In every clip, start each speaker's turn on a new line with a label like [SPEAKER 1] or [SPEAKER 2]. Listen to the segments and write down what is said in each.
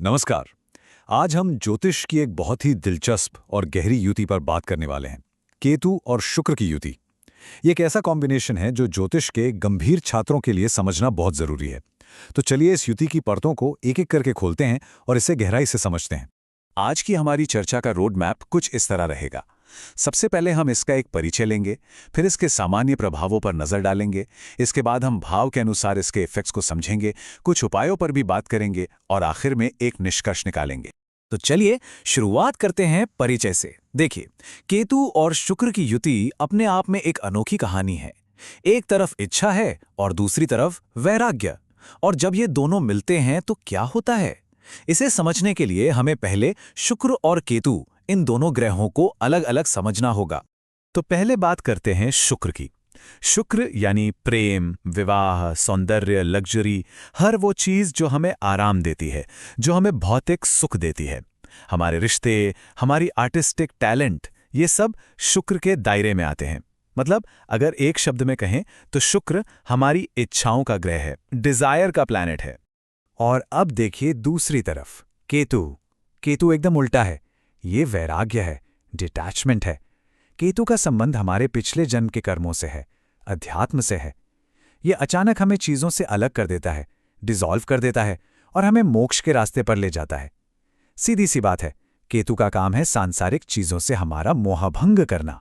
[SPEAKER 1] नमस्कार। आज हम ज्योतिष की एक बहुत ही दिलचस्प और गहरी युति पर बात करने वाले हैं। केतु और शुक्र की युति। ये एक ऐसा कॉम्बिनेशन है जो ज्योतिष के गंभीर छात्रों के लिए समझना बहुत जरूरी है। तो चलिए इस युति की परतों को एक एक करके खोलते हैं और इसे गहराई से समझते हैं। आज की हमारी चर्चा का रोड मैप कुछ इस तरह रहेगा। सबसे पहले हम इसका एक परिचय लेंगे, फिर इसके सामान्य प्रभावों पर नजर डालेंगे। इसके बाद हम भाव के अनुसार इसके इफेक्ट्स को समझेंगे, कुछ उपायों पर भी बात करेंगे और आखिर में एक निष्कर्ष निकालेंगे।
[SPEAKER 2] तो चलिए शुरुआत करते हैं परिचय से। देखिए, केतु और शुक्र की युति अपने आप में एक अनोखी कहानी है। एक तरफ इच्छा है और दूसरी तरफ वैराग्य। और जब ये दोनों मिलते हैं तो क्या होता है, इसे समझने के लिए हमें पहले शुक्र और केतु इन दोनों ग्रहों को अलग अलग समझना होगा। तो पहले बात करते हैं शुक्र की। शुक्र यानी प्रेम, विवाह, सौंदर्य, लग्जरी, हर वो चीज जो हमें आराम देती है, जो हमें भौतिक सुख देती है। हमारे रिश्ते, हमारी आर्टिस्टिक टैलेंट, ये सब शुक्र के दायरे में आते हैं। मतलब अगर एक शब्द में कहें तो शुक्र हमारी इच्छाओं का ग्रह है, डिजायर का प्लैनेट है। और अब देखिए दूसरी तरफ केतु। केतु एकदम उल्टा है। ये वैराग्य है, डिटैचमेंट है। केतु का संबंध हमारे पिछले जन्म के कर्मों से है, अध्यात्म से है। ये अचानक हमें चीजों से अलग कर देता है, डिसॉल्व कर देता है और हमें मोक्ष के रास्ते पर ले जाता है। सीधी सी बात है, केतु का काम है सांसारिक चीजों से हमारा मोहभंग करना।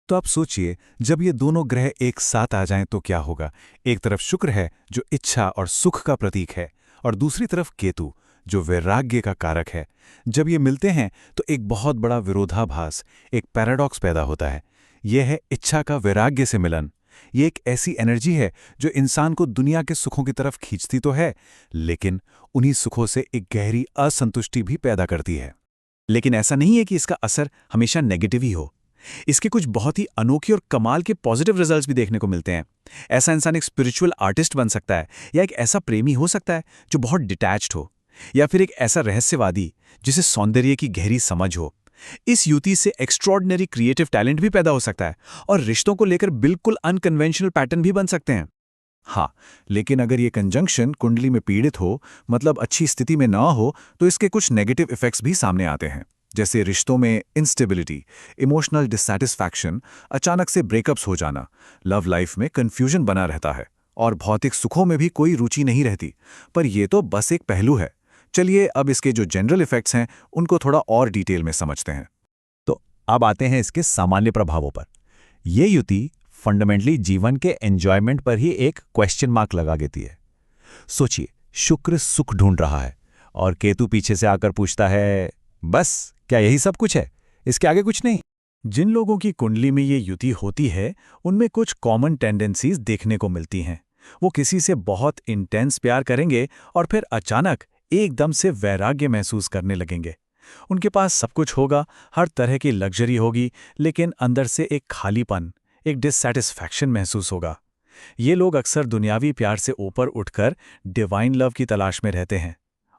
[SPEAKER 2] तो आप सोचिए, जब ये दोनों ग्रह एक साथ आ जाएं तो क्या होगा। एक तरफ शुक्र है जो इच्छा और सुख का प्रतीक है, और दूसरी तरफ केतु जो वैराग्य का कारक है। जब ये मिलते हैं तो एक बहुत बड़ा विरोधाभास, एक पैराडॉक्स पैदा होता है। यह है इच्छा का वैराग्य से मिलन। ये एक ऐसी एनर्जी है जो इंसान को दुनिया के सुखों की तरफ खींचती तो है, लेकिन उन्हीं सुखों से एक गहरी असंतुष्टि भी पैदा करती है। लेकिन ऐसा नहीं है कि इसका असर हमेशा नेगेटिव ही हो। इसके कुछ बहुत ही अनोखे और कमाल के पॉजिटिव रिजल्ट्स भी देखने को मिलते हैं। ऐसा इंसान एक स्पिरिचुअल आर्टिस्ट बन सकता है, या एक ऐसा प्रेमी हो सकता है जो बहुत डिटैच्ड हो, या फिर एक ऐसा रहस्यवादी जिसे सौंदर्य की गहरी समझ हो। इस युति से एक्स्ट्रॉर्डिनरी क्रिएटिव टैलेंट भी पैदा हो सकता है, और रिश्तों को लेकर बिल्कुल अनकन्वेंशनल पैटर्न भी बन सकते हैं। हाँ, लेकिन अगर ये कंजंक्शन कुंडली में पीड़ित हो, मतलब अच्छी स्थिति में ना हो, तो इसके कुछ नेगेटिव इफेक्ट्स भी सामने आते हैं। जैसे रिश्तों में इंस्टेबिलिटी, इमोशनल डिससैटिस्फैक्शन, अचानक से ब्रेकअप्स हो जाना, लव लाइफ में कंफ्यूजन बना रहता है, और भौतिक सुखों में भी कोई रुचि नहीं रहती। पर यह तो बस एक पहलू है। चलिए अब इसके जो जनरल इफेक्ट्स हैं उनको थोड़ा और डिटेल में समझते हैं।
[SPEAKER 1] तो अब आते हैं इसके सामान्य प्रभावों पर। ये युति फंडामेंटली जीवन के एंजॉयमेंट पर ही एक क्वेश्चन मार्क लगा देती है। सोचिए, शुक्र सुख ढूंढ रहा है और केतु पीछे से आकर पूछता है, बस क्या यही सब कुछ है, इसके आगे कुछ नहीं।
[SPEAKER 2] जिन लोगों की कुंडली में ये युति होती है, उनमें कुछ कॉमन टेंडेंसीज देखने को मिलती हैं। वो किसी से बहुत इंटेंस प्यार करेंगे और फिर अचानक एकदम से वैराग्य महसूस करने लगेंगे। उनके पास सब कुछ होगा, हर तरह की लग्जरी होगी, लेकिन अंदर से एक खालीपन, एक डिससैटिस्फैक्शन महसूस होगा। ये लोग अक्सर दुनियावी प्यार से ऊपर उठकर डिवाइन लव की तलाश में रहते हैं।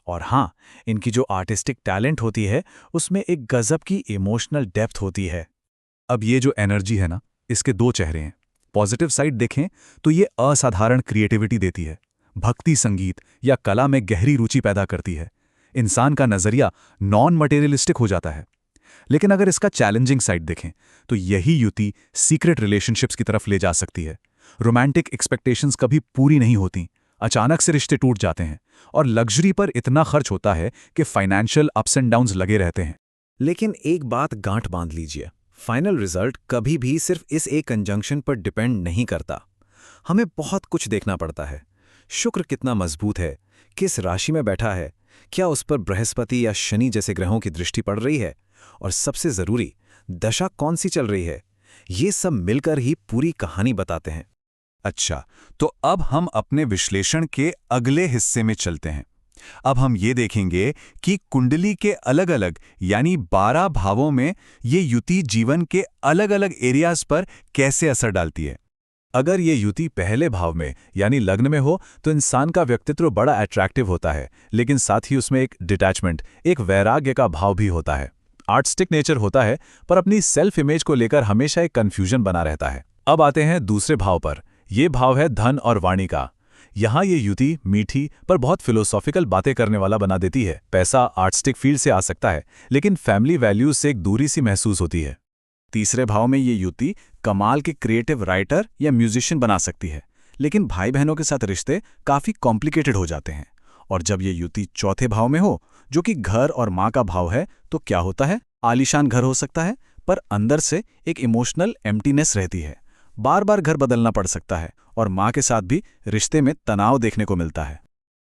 [SPEAKER 2] और हाँ, इनकी जो आर्टिस्टिक टैलेंट होती है उसमें एक गजब की इमोशनल डेप्थ होती है।
[SPEAKER 1] अब ये जो एनर्जी है ना, इसके दो चेहरे हैं। पॉजिटिव साइड देखें तो ये असाधारण क्रिएटिविटी देती है, भक्ति, संगीत या कला में गहरी रुचि पैदा करती है। इंसान का नजरिया नॉन मटेरियलिस्टिक हो जाता है। लेकिन अगर इसका चैलेंजिंग साइड देखें तो यही युति सीक्रेट रिलेशनशिप्स की तरफ ले जा सकती है। रोमांटिक एक्सपेक्टेशंस कभी पूरी नहीं होती, अचानक से रिश्ते टूट जाते हैं, और लग्जरी पर इतना खर्च होता है कि फाइनेंशियल अप्स एंड डाउन्स लगे रहते हैं।
[SPEAKER 2] लेकिन एक बात गांठ बांध लीजिए, फाइनल रिजल्ट कभी भी सिर्फ इस एक कंजंक्शन पर डिपेंड नहीं करता। हमें बहुत कुछ देखना पड़ता है। शुक्र कितना मजबूत है, किस राशि में बैठा है, क्या उस पर बृहस्पति या शनि जैसे ग्रहों की दृष्टि पड़ रही है, और सबसे जरूरी, दशा कौन सी चल रही है। ये सब मिलकर ही पूरी कहानी बताते हैं।
[SPEAKER 1] अच्छा, तो अब हम अपने विश्लेषण के अगले हिस्से में चलते हैं। अब हम ये देखेंगे कि कुंडली के अलग अलग यानी 12 भावों में ये युति जीवन के अलग अलग एरियाज पर कैसे असर डालती है। अगर ये युति पहले भाव में यानी लग्न में हो तो इंसान का व्यक्तित्व बड़ा अट्रैक्टिव होता है, लेकिन साथ ही उसमें एक डिटैचमेंट, एक वैराग्य का भाव भी होता है। आर्टिस्टिक नेचर होता है, पर अपनी सेल्फ इमेज को लेकर हमेशा एक कंफ्यूजन बना रहता है। अब आते हैं दूसरे भाव पर। यह भाव है धन और वाणी का।
[SPEAKER 2] यहाँ ये युति मीठी पर बहुत फिलोसॉफिकल बातें करने वाला बना देती है। पैसा आर्टिस्टिक फील्ड से आ सकता है, लेकिन फैमिली वैल्यूज से एक दूरी सी महसूस होती है। तीसरे भाव में ये युति कमाल के क्रिएटिव राइटर या म्यूजिशियन बना सकती है, लेकिन भाई बहनों के साथ रिश्ते काफ़ी कॉम्प्लिकेटेड हो जाते हैं। और जब ये युति चौथे भाव में हो, जो कि घर और माँ का भाव है, तो क्या होता है? आलीशान घर हो सकता है, पर अंदर से एक इमोशनल एम्प्टीनेस रहती है। बार बार घर बदलना पड़ सकता है और माँ के साथ भी रिश्ते में तनाव देखने को मिलता है।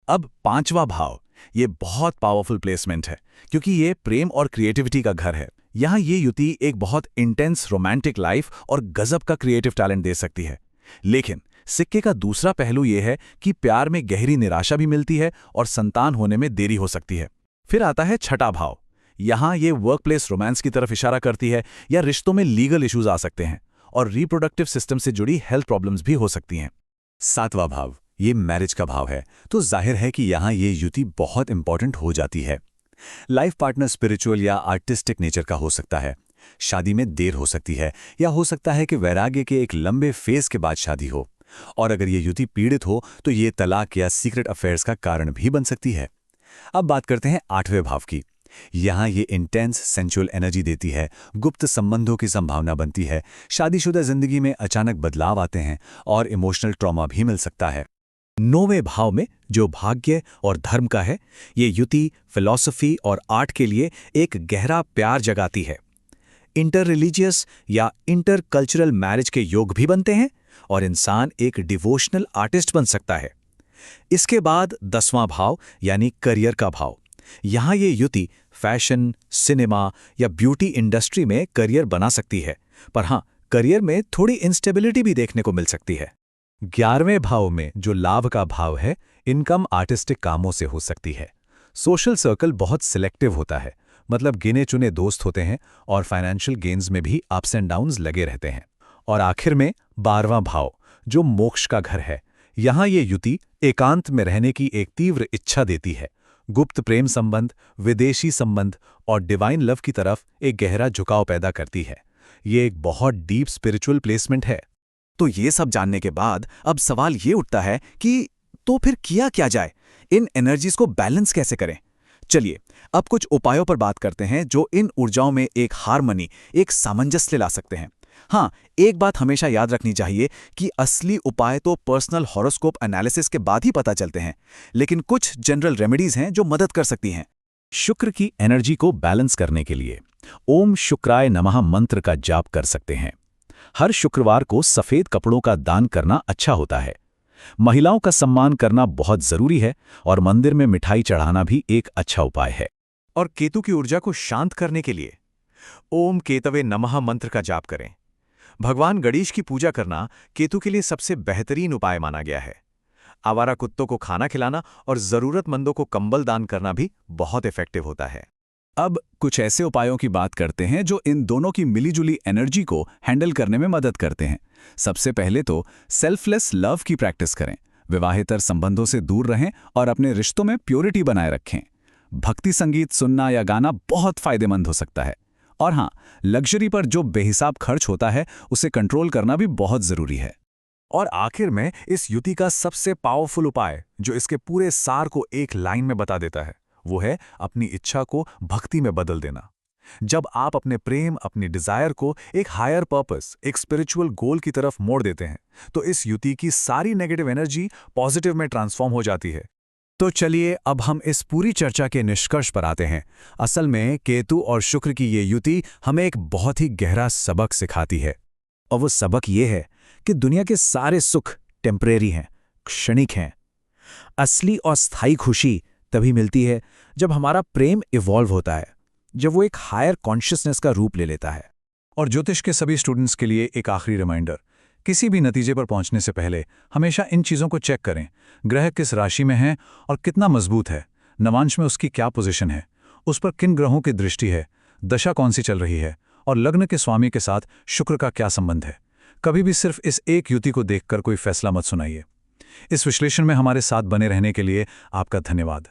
[SPEAKER 2] अब पांचवा भाव, ये बहुत पावरफुल प्लेसमेंट है, क्योंकि ये प्रेम और क्रिएटिविटी का घर है। यहाँ ये युति एक बहुत इंटेंस रोमांटिक लाइफ और गजब का क्रिएटिव टैलेंट दे सकती है। लेकिन सिक्के का दूसरा पहलू ये है कि प्यार में गहरी निराशा भी मिलती है और संतान होने में देरी हो सकती है। फिर आता है छठा भाव। यहाँ ये वर्कप्लेस रोमांस की तरफ इशारा करती है, या रिश्तों में लीगल इश्यूज आ सकते हैं और रिप्रोडक्टिव सिस्टम से जुड़ी हेल्थ प्रॉब्लम्स भी हो सकती हैं।
[SPEAKER 1] सातवां भाव, ये मैरिज का भाव है, तो जाहिर है कि यहाँ ये युति बहुत इंपॉर्टेंट हो जाती है। लाइफ पार्टनर स्पिरिचुअल या आर्टिस्टिक नेचर का हो सकता है। शादी में देर हो सकती है, या हो सकता है कि वैराग्य के एक लंबे फेज के बाद शादी हो। और अगर ये युति पीड़ित हो तो ये तलाक या सीक्रेट अफेयर्स का कारण भी बन सकती है। अब बात करते हैं आठवें भाव की। यहाँ ये इंटेंस सेंचुअल एनर्जी देती है, गुप्त संबंधों की संभावना बनती है, शादीशुदा जिंदगी में अचानक बदलाव आते हैं और इमोशनल ट्रॉमा भी मिल सकता है।
[SPEAKER 2] नौवें भाव में, जो भाग्य और धर्म का है, ये युति फिलॉसफी और आर्ट के लिए एक गहरा प्यार जगाती है। इंटर रिलीजियस या इंटर कल्चरल मैरिज के योग भी बनते हैं और इंसान एक डिवोशनल आर्टिस्ट बन सकता है। इसके बाद 10वां भाव यानी करियर का भाव। यहाँ ये युति फैशन, सिनेमा या ब्यूटी इंडस्ट्री में करियर बना सकती है, पर हाँ, करियर में थोड़ी इंस्टेबिलिटी भी देखने को मिल सकती है।
[SPEAKER 1] 11वें भाव में, जो लाभ का भाव है, इनकम आर्टिस्टिक कामों से हो सकती है। सोशल सर्कल बहुत सिलेक्टिव होता है, मतलब गिने चुने दोस्त होते हैं और फाइनेंशियल गेन्स में भी अप्स एंड डाउन्स लगे रहते हैं। और आखिर में 12वां भाव, जो मोक्ष का घर है। यहाँ ये युति एकांत में रहने की एक तीव्र इच्छा देती है। गुप्त प्रेम संबंध, विदेशी संबंध और डिवाइन लव की तरफ एक गहरा झुकाव पैदा करती है। ये एक बहुत डीप स्पिरिचुअल प्लेसमेंट है।
[SPEAKER 2] तो ये सब जानने के बाद अब सवाल ये उठता है कि तो फिर किया क्या जाए? इन एनर्जीज को बैलेंस कैसे करें? चलिए अब कुछ उपायों पर बात करते हैं जो इन ऊर्जाओं में एक हार्मनी, एक सामंजस्य ला सकते हैं। हाँ, एक बात हमेशा याद रखनी चाहिए कि असली उपाय तो पर्सनल हॉरोस्कोप एनालिसिस के बाद ही पता चलते हैं, लेकिन कुछ जनरल रेमेडीज हैं जो मदद कर सकती हैं।
[SPEAKER 1] शुक्र की एनर्जी को बैलेंस करने के लिए ओम शुक्राय नमः मंत्र का जाप कर सकते हैं। हर शुक्रवार को सफेद कपड़ों का दान करना अच्छा होता है। महिलाओं का सम्मान करना बहुत जरूरी है और मंदिर में मिठाई चढ़ाना भी एक अच्छा उपाय है।
[SPEAKER 2] और केतु की ऊर्जा को शांत करने के लिए ओम केतवे नमः मंत्र का जाप करें। भगवान गणेश की पूजा करना केतु के लिए सबसे बेहतरीन उपाय माना गया है। आवारा कुत्तों को खाना खिलाना और जरूरतमंदों को कंबल दान करना भी बहुत इफेक्टिव होता है।
[SPEAKER 1] अब कुछ ऐसे उपायों की बात करते हैं जो इन दोनों की मिलीजुली एनर्जी को हैंडल करने में मदद करते हैं। सबसे पहले तो सेल्फलेस लव की प्रैक्टिस करें। विवाहेतर संबंधों से दूर रहें और अपने रिश्तों में प्योरिटी बनाए रखें। भक्ति संगीत सुनना या गाना बहुत फायदेमंद हो सकता है। और हाँ, लग्जरी पर जो बेहिसाब खर्च होता है उसे कंट्रोल करना भी बहुत जरूरी है।
[SPEAKER 2] और आखिर में इस युति का सबसे पावरफुल उपाय, जो इसके पूरे सार को एक लाइन में बता देता है, वो है अपनी इच्छा को भक्ति में बदल देना। जब आप अपने प्रेम, अपनी डिजायर को एक हायर पर्पस, एक स्पिरिचुअल गोल की तरफ मोड़ देते हैं, तो इस युति की सारी नेगेटिव एनर्जी पॉजिटिव में ट्रांसफॉर्म हो जाती है।
[SPEAKER 1] तो चलिए अब हम इस पूरी चर्चा के निष्कर्ष पर आते हैं। असल में केतु और शुक्र की ये युति हमें एक बहुत ही गहरा सबक सिखाती है, और वो सबक ये है कि दुनिया के सारे सुख टेम्परेरी हैं, क्षणिक हैं। असली और स्थायी खुशी तभी मिलती है जब हमारा प्रेम इवॉल्व होता है, जब वो एक हायर कॉन्शियसनेस का रूप ले लेता है। और ज्योतिष के सभी स्टूडेंट्स के लिए एक आखिरी रिमाइंडर, किसी भी नतीजे पर पहुंचने से पहले हमेशा इन चीज़ों को चेक करें। ग्रह किस राशि में है और कितना मजबूत है, नवांश में उसकी क्या पोजीशन है, उस पर किन ग्रहों की दृष्टि है, दशा कौन सी चल रही है, और लग्न के स्वामी के साथ शुक्र का क्या संबंध है। कभी भी सिर्फ इस एक युति को देखकर कोई फैसला मत सुनाइए। इस विश्लेषण में हमारे साथ बने रहने के लिए आपका धन्यवाद।